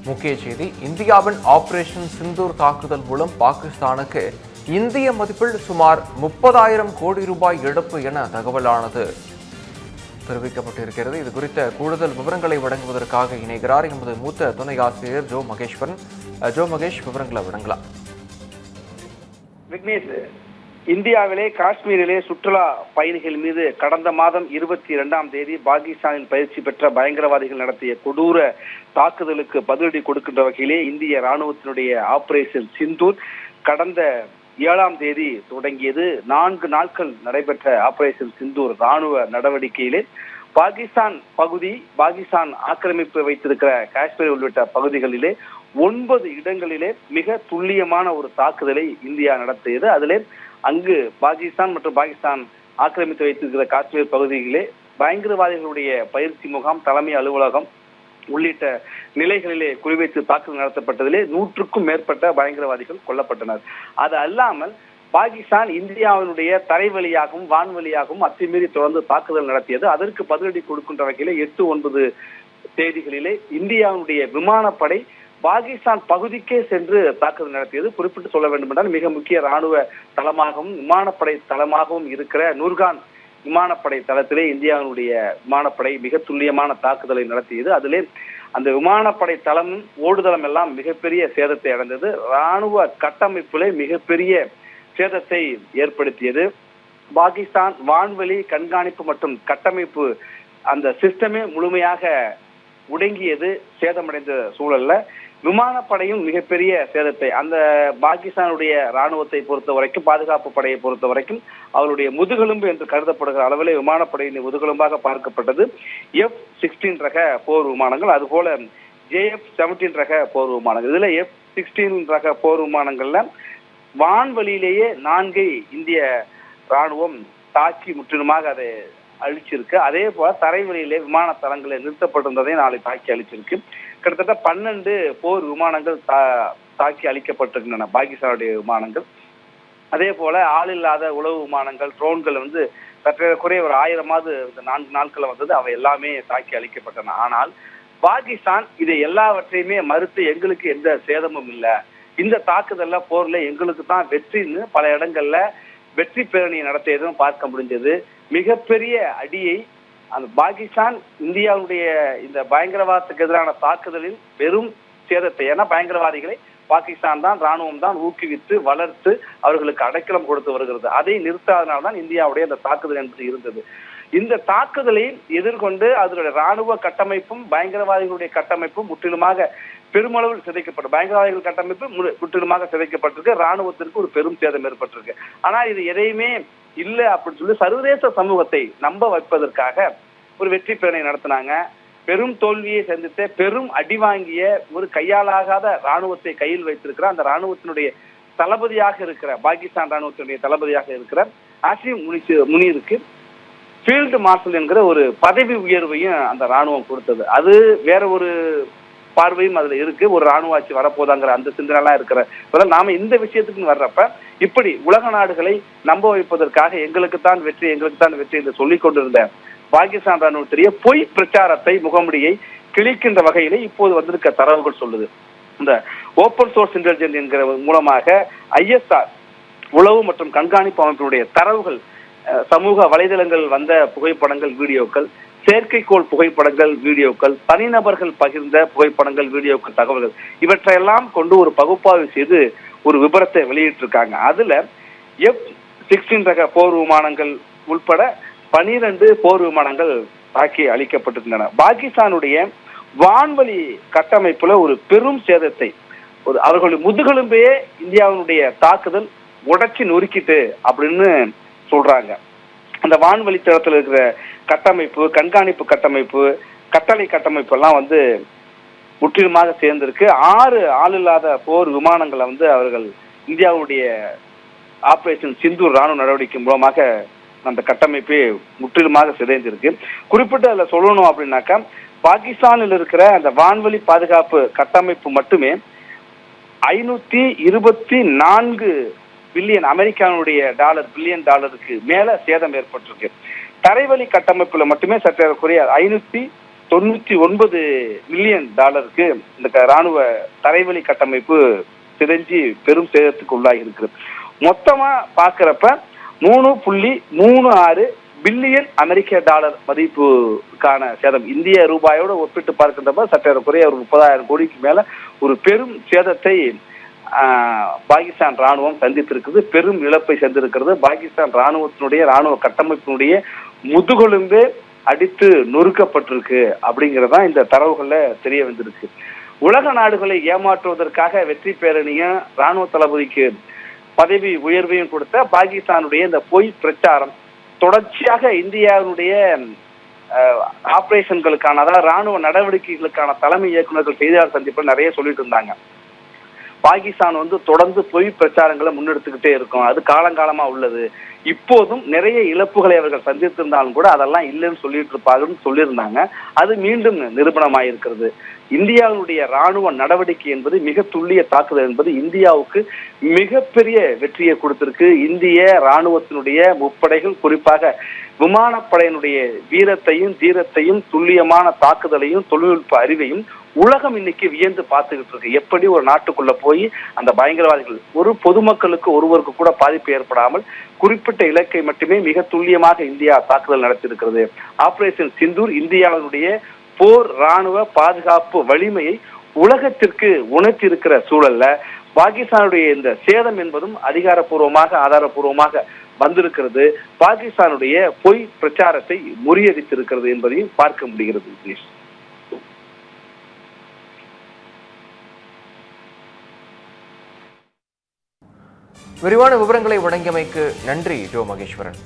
முக்கிய செய்தி. இந்தியாவின் ஆபரேஷன் சிந்தூர் தாக்குதல் மூலம் பாகிஸ்தானுக்கு இந்திய மதிப்பில் சுமார் 30,000 கோடி ரூபாய் இழப்பு என தகவலானது தெரிவிக்கப்பட்டிருக்கிறது. இது குறித்த கூடுதல் விவரங்களை வழங்குவதற்காக இணைகிறார் எமது மூத்த துணை ஆசிரியர் ஜோ மகேஸ்வரன். ஜோ மகேஷ், விவரங்களை வழங்கலாம். விக்னேஷ், இந்தியாவிலே காஷ்மீரிலே சுற்றுலா பயணிகள் மீது கடந்த மாதம் 22ஆம் தேதி பாகிஸ்தானில் பயிற்சி பெற்ற பயங்கரவாதிகள் நடத்திய கொடூர தாக்குதலுக்கு பதிலடி கொடுக்கின்ற வகையிலே இந்திய ராணுவத்தினுடைய ஆபரேஷன் சிந்தூர் கடந்த 7ஆம் தேதி தொடங்கியது. 4 நாட்கள் நடைபெற்ற ஆபரேஷன் சிந்தூர் ராணுவ நடவடிக்கையிலே பாகிஸ்தான் ஆக்கிரமிப்பு வைத்திருக்கிற காஷ்மீர் உள்ளிட்ட பகுதிகளிலே 9 இடங்களிலே மிக துல்லியமான ஒரு தாக்குதலை இந்தியா நடத்தியது. அதிலே அங்கு பாகிஸ்தான் ஆக்கிரமித்து வைத்திருக்கிற காஷ்மீர் பகுதிகளிலே பயங்கரவாதிகளுடைய பயிற்சி முகாம், தலைமை அலுவலகம் உள்ளிட்ட நிலைகளிலே குறிவைத்து தாக்குதல் நடத்தப்பட்டதிலே 100க்கும் மேற்பட்ட பயங்கரவாதிகள் கொல்லப்பட்டனர். அது அல்லாமல் பாகிஸ்தான் இந்தியாவினுடைய தரை வழியாகவும் வான்வழியாகவும் அத்துமீறி தொடர்ந்து தாக்குதல் நடத்தியது. அதற்கு பதிலடி கொடுக்கின்ற வகையிலே 8, 9 தேதிகளிலே இந்தியாவுடைய விமானப்படை பாகிஸ்தான் பகுதிக்கே சென்று தாக்குதல் நடத்தியது. குறிப்பிட்டு சொல்ல வேண்டும் என்றால் மிக முக்கிய ராணுவ தளமாகவும் விமானப்படை தளமாகவும் இருக்கிற நூர்கான் விமானப்படை தளத்திலே இந்தியாவினுடைய விமானப்படை மிக துல்லியமான தாக்குதலை நடத்தியது. அதிலே அந்த விமானப்படை தளமும் ஓடுதளம் எல்லாம் மிகப்பெரிய சேதத்தை அடைந்தது. ராணுவ கட்டமைப்பிலே மிகப்பெரிய சேதத்தை ஏற்படுத்தியது. பாகிஸ்தான் வான்வெளி கண்காணிப்பு மற்றும் கட்டமைப்பு அந்த சிஸ்டமே முழுமையாக உடங்கியது. சேதமடைந்த சூழல்ல விமானப்படையும் மிகப்பெரிய சேதத்தை, அந்த பாகிஸ்தானுடைய ராணுவத்தை பொறுத்த வரைக்கும், பாதுகாப்பு படையை பொறுத்த வரைக்கும் அவருடைய முதுகெலும்பு என்று கருதப்படுகிற அளவிலே விமானப்படையின் முதுகெலும்பாக பார்க்கப்பட்டது F-16 ரக போர் விமானங்கள், அதுபோல JF-17 ரக போர் விமானங்கள். இதுல F-16 ரக போர் விமானங்கள்ல வான்வெளியிலேயே 4 இந்திய ராணுவம் தாக்கி முற்றிலுமாக அதை அழிச்சிருக்கு. அதே போல தரைவெளியிலே விமான தளங்களில் நிறுத்தப்பட்டிருந்ததை நாளை தாக்கி அழிச்சிருக்கு. கிட்டத்தட்ட 12 போர் விமானங்கள் தாக்கி அழிக்கப்பட்டிருக்கின்றன பாகிஸ்தானுடைய விமானங்கள். அதே போல ஆளில்லாத உளவு விமானங்கள், ட்ரோன்கள் சற்றேறக்குறைய ஒரு 1000 இந்த 4 நாட்கள் வந்தது. அவை எல்லாமே தாக்கி அழிக்கப்பட்டன. ஆனால் பாகிஸ்தான் இதை எல்லாவற்றையுமே மறுத்து, எங்களுக்கு எந்த சேதமும் இல்லை, இந்த தாக்குதல்ல போர்ல எங்களுக்கு தான் வெற்றின்னு பல இடங்கள்ல வெற்றி பேரணியை நடத்தியதும் பார்க்க முடிஞ்சது. மிகப்பெரிய அடியை அந்த பாகிஸ்தான் இந்தியாவுடைய இந்த பயங்கரவாதத்துக்கு எதிரான தாக்குதலில் பெரும் சேதத்தை, ஏன்னா பயங்கரவாதிகளை பாகிஸ்தான் தான், ராணுவம் தான் ஊக்குவித்து வளர்த்து அவர்களுக்கு அடைக்கலம் கொடுத்து வருகிறது. அதை நிறுத்தாதனால்தான் இந்தியாவுடைய அந்த தாக்குதல் என்பது இருந்தது. இந்த தாக்குதலை எதிர்கொண்டு அதனுடைய ராணுவ கட்டமைப்பும் பயங்கரவாதிகளுடைய கட்டமைப்பும் முற்றிலுமாக பெருமளவில் சிதைக்கப்பட்டு, பயங்கரவாதிகள் கட்டமைப்பு முற்றிலுமாக சிதைக்கப்பட்டிருக்கு. ராணுவத்திற்கு ஒரு பெரும் சேதம் ஏற்பட்டிருக்கு. ஆனா இது எதையுமே இல்லை அப்படின்னு சொல்லி சர்வதேச சமூகத்தை நம்ப வைப்பதற்காக ஒரு வெற்றி பேரணி நடத்தினாங்க. பெரும் தோல்வியை சந்தித்த, பெரும் அடி வாங்கிய, ஒரு கையாலாகாத ராணுவத்தை கையில் வைத்திருக்கிற அந்த ராணுவத்தினுடைய தளபதியாக இருக்கிற, பாகிஸ்தான் ராணுவத்தினுடைய தளபதியாக இருக்கிற ஆசிம் முனீருக்கு ஃபீல்டு மார்ஷல் என்கிற ஒரு பதவி உயர்வையும் அந்த ராணுவம் கொடுத்தது. அது வேற ஒரு பார்வையும் அதுல இருக்கு. ஒரு ராணுவ ஆட்சி வரப்போதாங்கிற அந்த சிந்தனைலாம் இருக்கிற நாம இந்த விஷயத்துக்கு வர்றப்ப இப்படி உலக நாடுகளை நம்ப வைப்பதற்காக எங்களுக்கு தான் வெற்றி என்று சொல்லிக் கொண்டிருந்த பாகிஸ்தான் ராணுவத்திலேயே பொய் பிரச்சாரத்தை, முகமுடியை கிழிக்கின்ற வகையிலே இப்போது வந்திருக்க தரவுகள் சொல்லுது. இந்த ஓப்பன் சோர்ஸ் இன்டெலிஜென்ஸ் என்கிற மூலமாக ISR உளவு மற்றும் கண்காணிப்பு அமைப்பினுடைய தரவுகள், சமூக வலைதளங்கள் வந்த புகைப்படங்கள், வீடியோக்கள், செயற்கைக்கோள் புகைப்படங்கள், வீடியோக்கள், தனிநபர்கள் பகிர்ந்த புகைப்படங்கள், வீடியோக்கள், தகவல்கள், இவற்றையெல்லாம் கொண்டு ஒரு பகுப்பாய்வு செய்து ஒரு விபரத்தை வெளியிட்டிருக்காங்க. அதுல F-16 ரக போர் விமானங்கள் உட்பட 12 போர் விமானங்கள் தாக்கி அழிக்கப்பட்டிருந்தன. பாகிஸ்தானுடைய வான்வழி கட்டமைப்புல ஒரு பெரும் சேதத்தை, அவர்களுடைய முதுகெலும்பையே இந்தியாவினுடைய தாக்குதல் உடைச்சி நொறுக்கிட்டு அப்படின்னு சொல்றாங்க. அந்த வான்வழி தளத்தில் இருக்கிற கட்டமைப்பு, கண்காணிப்பு கட்டமைப்பு, கட்டளை கட்டமைப்பு எல்லாம் முற்றிலுமாக சேர்ந்திருக்கு. 6 ஆளில்லாத போர் விமானங்களை அவர்கள் இந்தியாவுடைய ஆபரேஷன் சிந்தூர் ராணுவ நடவடிக்கை மூலமாக அந்த கட்டமைப்பே முற்றிலுமாக சிதைந்திருக்கு. குறிப்பிட்டு அதுல சொல்லணும் அப்படின்னாக்கா, பாகிஸ்தானில் இருக்கிற அந்த வான்வழி பாதுகாப்பு கட்டமைப்பு மட்டுமே 524 பில்லியன் அமெரிக்காவுடைய பில்லியன் டாலருக்கு மேல சேதம் ஏற்பட்டிருக்கு. தரைவழி கட்டமைப்புல மட்டுமே சற்றேறக்குறைய $99 மில்லியன் இந்த ராணுவ தரைவழி கட்டமைப்பு சிதைஞ்சு பெரும் சேதத்துக்கு உள்ளாகி இருக்கிறது. மொத்தமா பாக்குறப்ப 3.36 பில்லியன் அமெரிக்க டாலர் மதிப்புக்கான சேதம். இந்திய ரூபாயோடு ஒப்பிட்டு பார்க்கின்றப்ப சற்றேறக்குறைய ஒரு 30,000 கோடிக்கு மேல ஒரு பெரும் சேதத்தை பாகிஸ்தான் ராணுவம் சந்தித்திருக்கிறது. பெரும் இழப்பை சந்திருக்கிறது. பாகிஸ்தான் ராணுவ கட்டமைப்பினுடைய முதுகெலும்பே அடித்து நொறுக்கப்பட்டிருக்கு அப்படிங்கறதான் இந்த தரவுகள்ல தெரிய வந்திருக்கு. உலக நாடுகளை ஏமாற்றுவதற்காக வெற்றி பேரணியும் ராணுவ தளபதிக்கு பதவி உயர்வையும் கொடுத்த பாகிஸ்தானுடைய இந்த பொய் பிரச்சாரம் தொடர்ச்சியாக இந்தியாவுடைய ஆபரேஷன்களுக்கான, அதாவது ராணுவ நடவடிக்கைகளுக்கான தலைமை இயக்குநர்கள் செய்தியாளர் சந்திப்பில் நிறைய சொல்லிட்டு இருந்தாங்க. பாகிஸ்தான் தொடர்ந்து பொய் பிரச்சாரங்களை முன்னெடுத்துக்கிட்டே இருக்கும், அது காலங்காலமா உள்ளது. இப்போதும் நிறைய இழப்புகளை அவர்கள் சந்தித்திருந்தாலும் கூட அதெல்லாம் இல்லைன்னு சொல்லிட்டு இருப்பாங்கன்னு சொல்லியிருந்தாங்க. அது மீண்டும் நிரூபணமாயிருக்கிறது. இந்தியாவுடைய ராணுவ நடவடிக்கை என்பது மிக துல்லிய தாக்குதல் என்பது இந்தியாவுக்கு மிகப்பெரிய வெற்றியை கொடுத்திருக்கு. இந்திய ராணுவத்தினுடைய முப்படைகள், குறிப்பாக விமானப்படையினுடைய வீரத்தையும் தீரத்தையும் துல்லியமான தாக்குதலையும் தொழில்நுட்ப அறிவையும் உலகம் இன்னைக்கு வியந்து பார்த்துக்கிட்டு இருக்கு. எப்படி ஒரு நாட்டுக்குள்ள போய் அந்த பயங்கரவாதிகள் ஒரு பொதுமக்களுக்கு ஒருவருக்கு கூட பாதிப்பு ஏற்படாமல் குறிப்பிட்ட இலக்கை மட்டுமே மிக துல்லியமாக இந்தியா தாக்குதல் நடத்தியிருக்கிறது. ஆபரேஷன் சிந்தூர் இந்தியாவினுடைய போர் ராணுவ பாதுகாப்பு வலிமையை உலகத்திற்கு உணர்த்தி இருக்கிற சூழல்ல பாகிஸ்தானுடைய இந்த சேதம் என்பதும் அதிகாரப்பூர்வமாக ஆதாரப்பூர்வமாக வந்திருக்கிறது. பாகிஸ்தானுடைய பொய் பிரச்சாரத்தை முறியடித்திருக்கிறது என்பதையும் பார்க்க முடிகிறது. விரிவான விவரங்களை வழங்கியமைக்கு நன்றி ஜோ மகேஸ்வரன்.